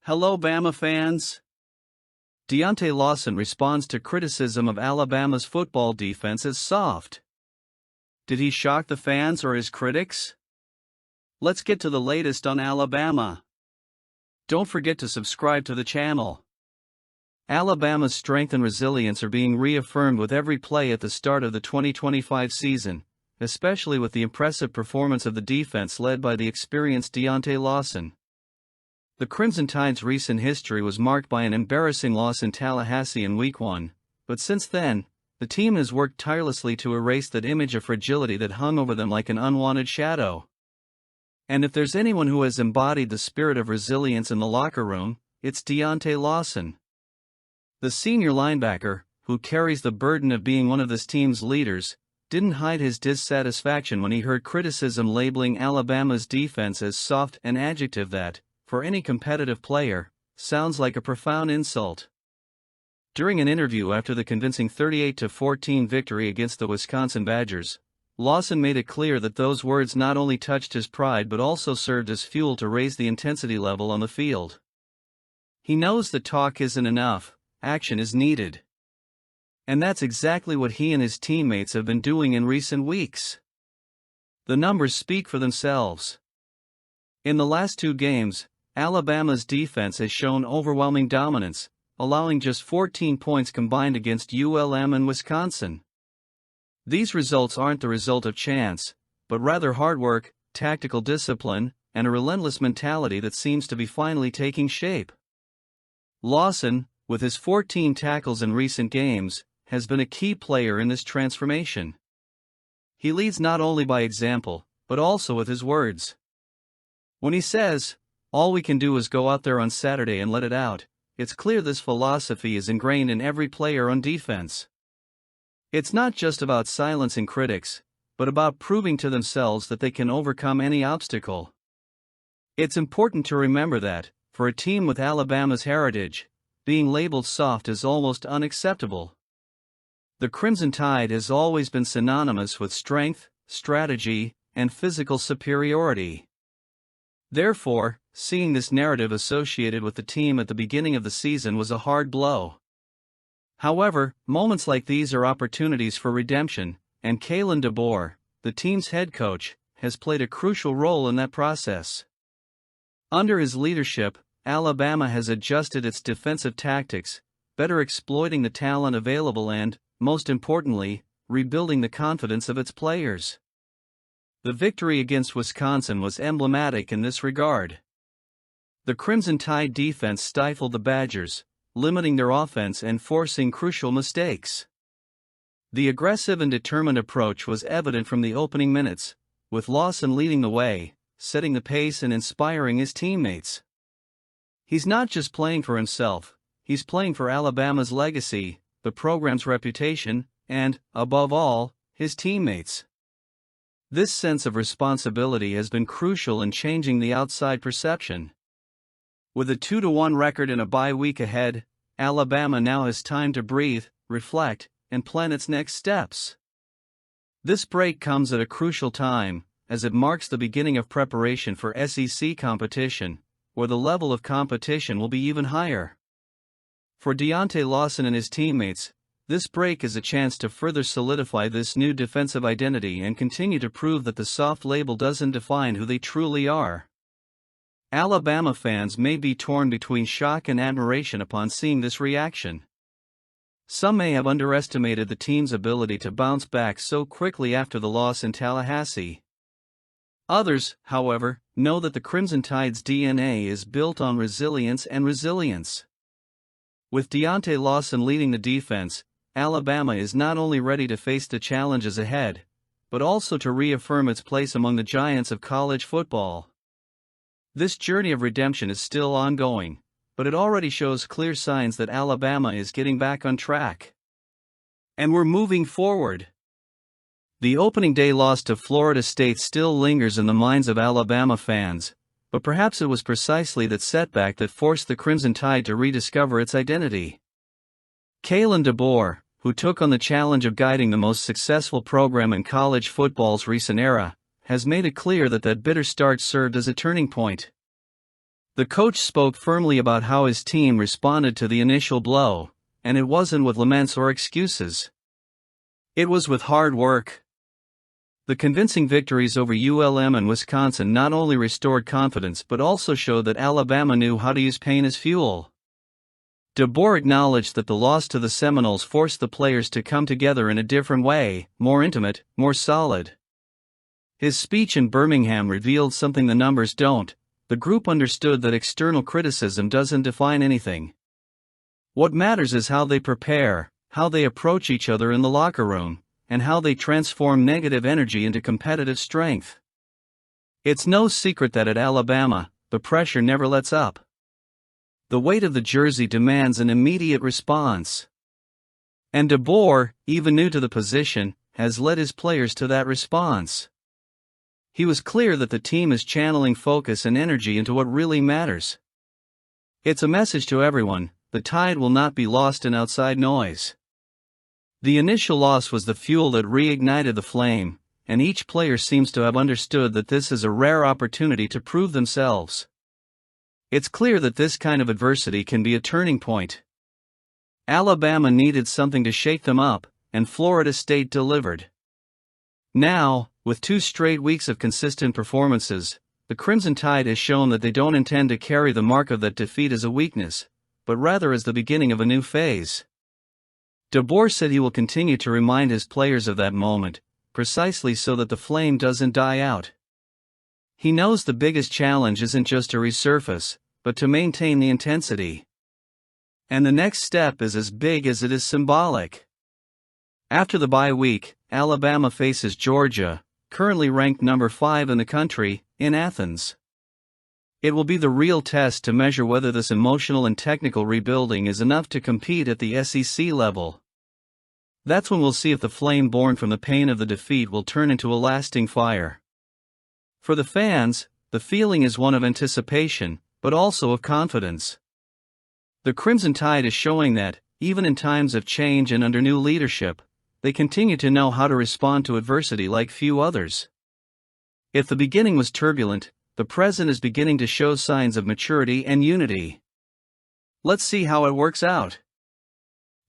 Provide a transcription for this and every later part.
Hello Bama fans! Deontay Lawson responds to criticism of Alabama's football defense as soft. Did he shock the fans or his critics? Let's get to the latest on Alabama. Don't forget to subscribe to the channel. Alabama's strength and resilience are being reaffirmed with every play at the start of the 2025 season, especially with the impressive performance of the defense led by the experienced Deontay Lawson. The Crimson Tide's recent history was marked by an embarrassing loss in Tallahassee in Week 1, but since then, the team has worked tirelessly to erase that image of fragility that hung over them like an unwanted shadow. And if there's anyone who has embodied the spirit of resilience in the locker room, it's Deontay Lawson. The senior linebacker, who carries the burden of being one of this team's leaders, didn't hide his dissatisfaction when he heard criticism labeling Alabama's defense as soft, an adjective that, for any competitive player, sounds like a profound insult. During an interview after the convincing 38-14 victory against the Wisconsin Badgers, Lawson made it clear that those words not only touched his pride but also served as fuel to raise the intensity level on the field. He knows that talk isn't enough, action is needed. And that's exactly what he and his teammates have been doing in recent weeks. The numbers speak for themselves. In the last 2 games, Alabama's defense has shown overwhelming dominance, allowing just 14 points combined against ULM and Wisconsin. These results aren't the result of chance, but rather hard work, tactical discipline, and a relentless mentality that seems to be finally taking shape. Lawson, with his 14 tackles in recent games, has been a key player in this transformation. He leads not only by example, but also with his words. When he says, "All we can do is go out there on Saturday and let it out," it's clear this philosophy is ingrained in every player on defense. It's not just about silencing critics, but about proving to themselves that they can overcome any obstacle. It's important to remember that, for a team with Alabama's heritage, being labeled soft is almost unacceptable. The Crimson Tide has always been synonymous with strength, strategy, and physical superiority. Therefore, seeing this narrative associated with the team at the beginning of the season was a hard blow. However, moments like these are opportunities for redemption, and Kalen DeBoer, the team's head coach, has played a crucial role in that process. Under his leadership, Alabama has adjusted its defensive tactics, better exploiting the talent available and, most importantly, rebuilding the confidence of its players. The victory against Wisconsin was emblematic in this regard. The Crimson Tide defense stifled the Badgers, limiting their offense and forcing crucial mistakes. The aggressive and determined approach was evident from the opening minutes, with Lawson leading the way, setting the pace and inspiring his teammates. He's not just playing for himself, he's playing for Alabama's legacy, the program's reputation, and, above all, his teammates. This sense of responsibility has been crucial in changing the outside perception. With a 2-1 record and a bye week ahead, Alabama now has time to breathe, reflect, and plan its next steps. This break comes at a crucial time, as it marks the beginning of preparation for SEC competition, where the level of competition will be even higher. For Deontay Lawson and his teammates, this break is a chance to further solidify this new defensive identity and continue to prove that the soft label doesn't define who they truly are. Alabama fans may be torn between shock and admiration upon seeing this reaction. Some may have underestimated the team's ability to bounce back so quickly after the loss in Tallahassee. Others, however, know that the Crimson Tide's DNA is built on resilience and resilience. With Deontay Lawson leading the defense, Alabama is not only ready to face the challenges ahead, but also to reaffirm its place among the giants of college football. This journey of redemption is still ongoing, but it already shows clear signs that Alabama is getting back on track. And we're moving forward. The opening day loss to Florida State still lingers in the minds of Alabama fans, but perhaps it was precisely that setback that forced the Crimson Tide to rediscover its identity. Kalen DeBoer, who took on the challenge of guiding the most successful program in college football's recent era, has made it clear that bitter start served as a turning point. The coach spoke firmly about how his team responded to the initial blow, and it wasn't with laments or excuses. It was with hard work. The convincing victories over ULM and Wisconsin not only restored confidence but also showed that Alabama knew how to use pain as fuel. DeBoer acknowledged that the loss to the Seminoles forced the players to come together in a different way, more intimate, more solid. His speech in Birmingham revealed something the numbers don't. The group understood that external criticism doesn't define anything. What matters is how they prepare, how they approach each other in the locker room, and how they transform negative energy into competitive strength. It's no secret that at Alabama, the pressure never lets up. The weight of the jersey demands an immediate response. And DeBoer, even new to the position, has led his players to that response. He was clear that the team is channeling focus and energy into what really matters. It's a message to everyone: the tide will not be lost in outside noise. The initial loss was the fuel that reignited the flame, and each player seems to have understood that this is a rare opportunity to prove themselves. It's clear that this kind of adversity can be a turning point. Alabama needed something to shake them up, and Florida State delivered. Now, with 2 straight weeks of consistent performances, the Crimson Tide has shown that they don't intend to carry the mark of that defeat as a weakness, but rather as the beginning of a new phase. DeBoer said he will continue to remind his players of that moment, precisely so that the flame doesn't die out. He knows the biggest challenge isn't just to resurface, but to maintain the intensity. And the next step is as big as it is symbolic. After the bye week, Alabama faces Georgia, currently ranked number 5 in the country, in Athens. It will be the real test to measure whether this emotional and technical rebuilding is enough to compete at the SEC level. That's when we'll see if the flame born from the pain of the defeat will turn into a lasting fire. For the fans, the feeling is one of anticipation, but also of confidence. The Crimson Tide is showing that, even in times of change and under new leadership, they continue to know how to respond to adversity like few others. If the beginning was turbulent, the present is beginning to show signs of maturity and unity. Let's see how it works out.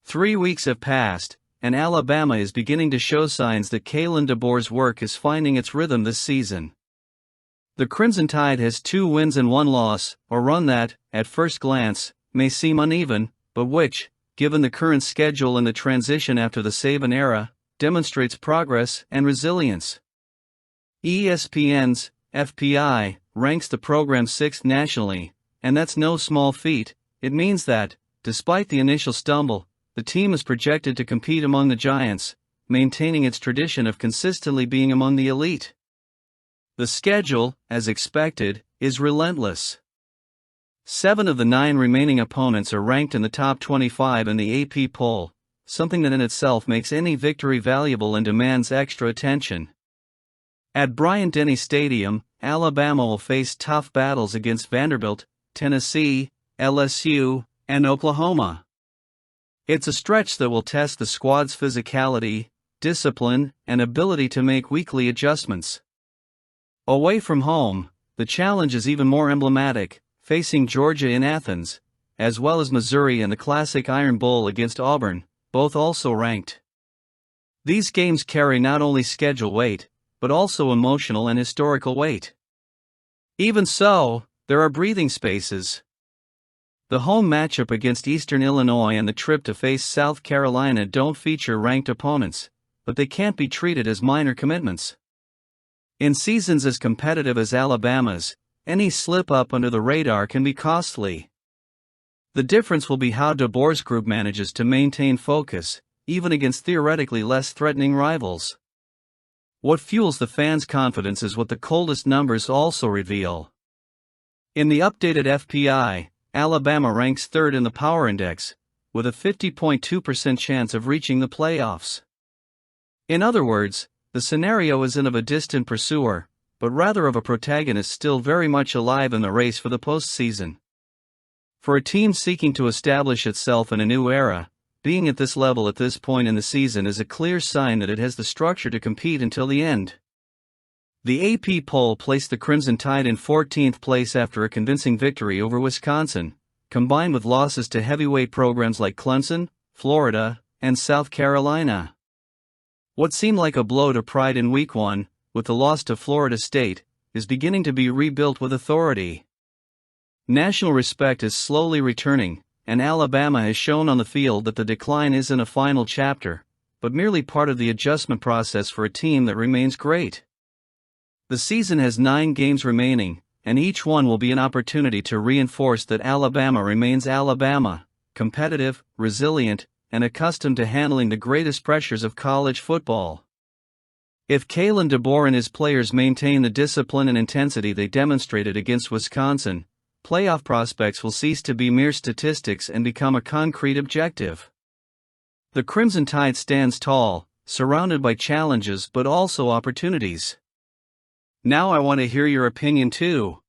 3 weeks have passed, and Alabama is beginning to show signs that Kalen DeBoer's work is finding its rhythm this season. The Crimson Tide has 2 wins and 1 loss, a run that, at first glance, may seem uneven, but which, given the current schedule and the transition after the Saban era, demonstrates progress and resilience. ESPN's FPI ranks the program 6th nationally, and that's no small feat. It means that, despite the initial stumble, the team is projected to compete among the giants, maintaining its tradition of consistently being among the elite. The schedule, as expected, is relentless. 7 of the 9 remaining opponents are ranked in the top 25 in the AP poll, something that in itself makes any victory valuable and demands extra attention. At Bryant-Denny Stadium, Alabama will face tough battles against Vanderbilt, Tennessee, LSU, and Oklahoma. It's a stretch that will test the squad's physicality, discipline, and ability to make weekly adjustments. Away from home, the challenge is even more emblematic, facing Georgia in Athens, as well as Missouri in the classic Iron Bowl against Auburn, both also ranked. These games carry not only schedule weight, but also emotional and historical weight. Even so, there are breathing spaces. The home matchup against Eastern Illinois and the trip to face South Carolina don't feature ranked opponents, but they can't be treated as minor commitments. In seasons as competitive as Alabama's, any slip-up under the radar can be costly. The difference will be how DeBoer's group manages to maintain focus, even against theoretically less threatening rivals. What fuels the fans' confidence is what the coldest numbers also reveal. In the updated FPI, Alabama ranks 3rd in the Power Index, with a 50.2% chance of reaching the playoffs. In other words, the scenario isn't of a distant pursuer, but rather of a protagonist still very much alive in the race for the postseason. For a team seeking to establish itself in a new era, being at this level at this point in the season is a clear sign that it has the structure to compete until the end. The AP poll placed the Crimson Tide in 14th place after a convincing victory over Wisconsin, combined with losses to heavyweight programs like Clemson, Florida, and South Carolina. What seemed like a blow to pride in Week 1, with the loss to Florida State, is beginning to be rebuilt with authority. National respect is slowly returning, and Alabama has shown on the field that the decline isn't a final chapter, but merely part of the adjustment process for a team that remains great. The season has 9 games remaining, and each one will be an opportunity to reinforce that Alabama remains Alabama, competitive, resilient, and accustomed to handling the greatest pressures of college football. If Kalen DeBoer and his players maintain the discipline and intensity they demonstrated against Wisconsin, playoff prospects will cease to be mere statistics and become a concrete objective. The Crimson Tide stands tall, surrounded by challenges but also opportunities. Now I want to hear your opinion too.